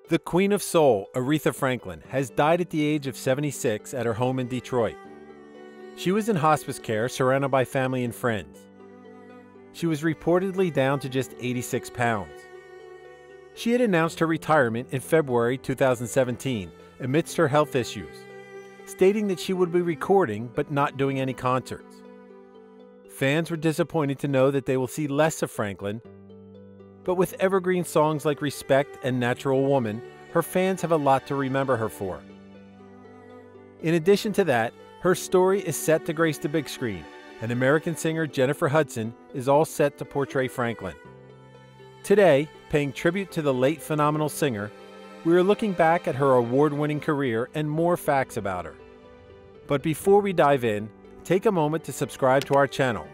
The Queen of Soul, Aretha Franklin, has died at the age of 76 at her home in Detroit. She was in hospice care surrounded by family and friends. She was reportedly down to just 86 pounds. She had announced her retirement in February 2017 amidst her health issues, stating that she would be recording but not doing any concerts. Fans were disappointed to know that they will see less of Franklin, but with evergreen songs like Respect and Natural Woman, her fans have a lot to remember her for. In addition to that, her story is set to grace the big screen, and American singer Jennifer Hudson is all set to portray Franklin. Today, paying tribute to the late phenomenal singer, we are looking back at her award-winning career and more facts about her. But before we dive in, take a moment to subscribe to our channel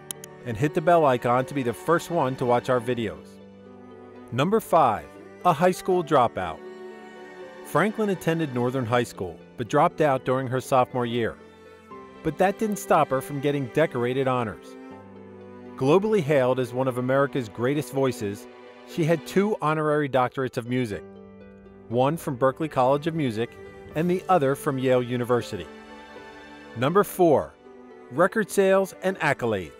and hit the bell icon to be the first one to watch our videos. Number 5. A high school dropout. Franklin attended Northern High School, but dropped out during her sophomore year. But that didn't stop her from getting decorated honors. Globally hailed as one of America's greatest voices, she had 2 honorary doctorates of music, one from Berklee College of Music and the other from Yale University. Number 4. Record sales and accolades.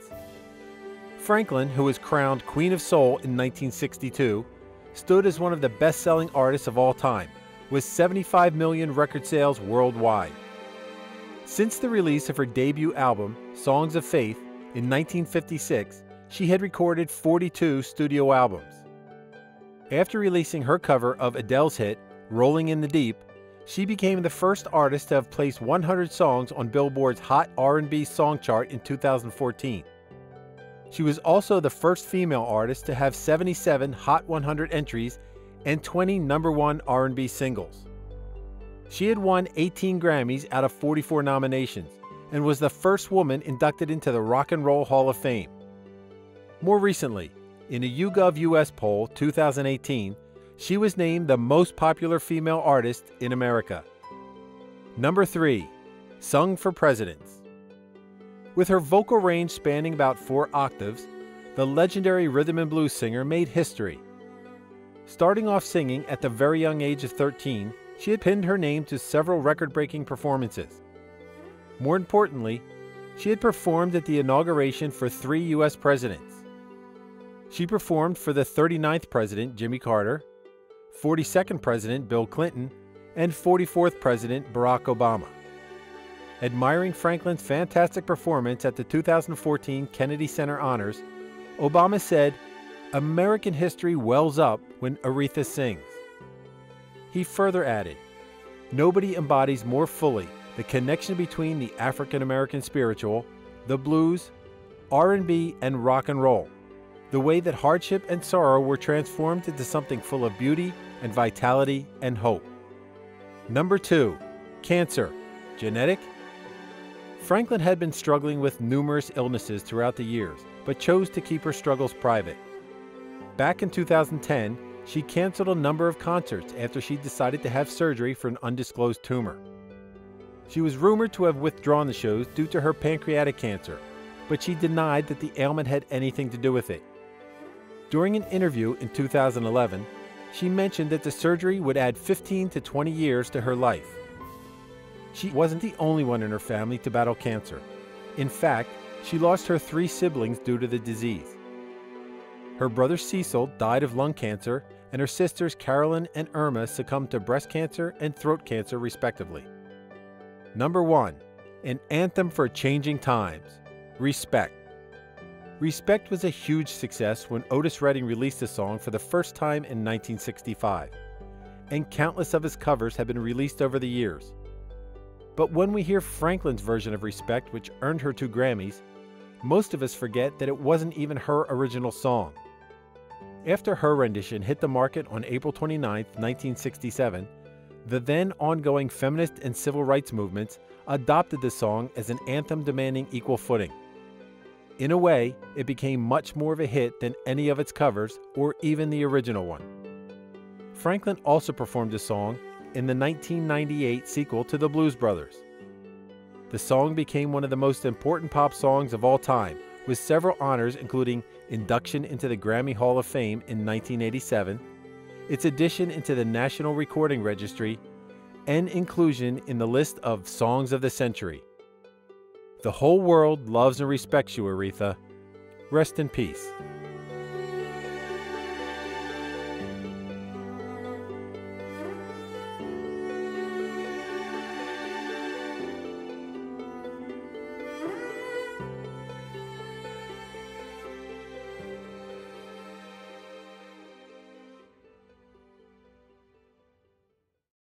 Franklin, who was crowned Queen of Soul in 1962, stood as one of the best-selling artists of all time, with 75 million record sales worldwide. Since the release of her debut album, Songs of Faith, in 1956, she had recorded 42 studio albums. After releasing her cover of Adele's hit, Rolling in the Deep, she became the first artist to have placed 100 songs on Billboard's Hot R&B Song Chart in 2014. She was also the first female artist to have 77 Hot 100 entries and 20 #1 R&B singles. She had won 18 Grammys out of 44 nominations and was the first woman inducted into the Rock and Roll Hall of Fame. More recently, in a YouGov US poll 2018, she was named the most popular female artist in America. Number 3. Sung for Presidents. With her vocal range spanning about 4 octaves, the legendary rhythm and blues singer made history. Starting off singing at the very young age of 13, she had pinned her name to several record-breaking performances. More importantly, she had performed at the inauguration for 3 U.S. presidents. She performed for the 39th President, Jimmy Carter, 42nd President, Bill Clinton, and 44th President, Barack Obama. Admiring Franklin's fantastic performance at the 2014 Kennedy Center Honors, Obama said, "American history wells up when Aretha sings." He further added, "Nobody embodies more fully the connection between the African-American spiritual, the blues, R&B, and rock and roll, the way that hardship and sorrow were transformed into something full of beauty and vitality and hope." Number 2. Cancer. Genetic? Franklin had been struggling with numerous illnesses throughout the years, but chose to keep her struggles private. Back in 2010, she canceled a number of concerts after she decided to have surgery for an undisclosed tumor. She was rumored to have withdrawn the shows due to her pancreatic cancer, but she denied that the ailment had anything to do with it. During an interview in 2011, she mentioned that the surgery would add 15 to 20 years to her life. She wasn't the only one in her family to battle cancer. In fact, she lost her 3 siblings due to the disease. Her brother Cecil died of lung cancer, and her sisters Carolyn and Irma succumbed to breast cancer and throat cancer respectively. Number 1. An anthem for changing times. Respect. Respect was a huge success when Otis Redding released the song for the first time in 1965, and countless of his covers have been released over the years. But when we hear Franklin's version of Respect, which earned her 2 Grammys, most of us forget that it wasn't even her original song. After her rendition hit the market on April 29, 1967, the then ongoing feminist and civil rights movements adopted the song as an anthem demanding equal footing. In a way, it became much more of a hit than any of its covers or even the original one. Franklin also performed the song in the 1998 sequel to the Blues Brothers. The song became one of the most important pop songs of all time, with several honors including induction into the Grammy Hall of Fame in 1987 its addition into the National Recording Registry, and inclusion in the list of Songs of the Century. The whole world loves and respects you, Aretha. Rest in peace.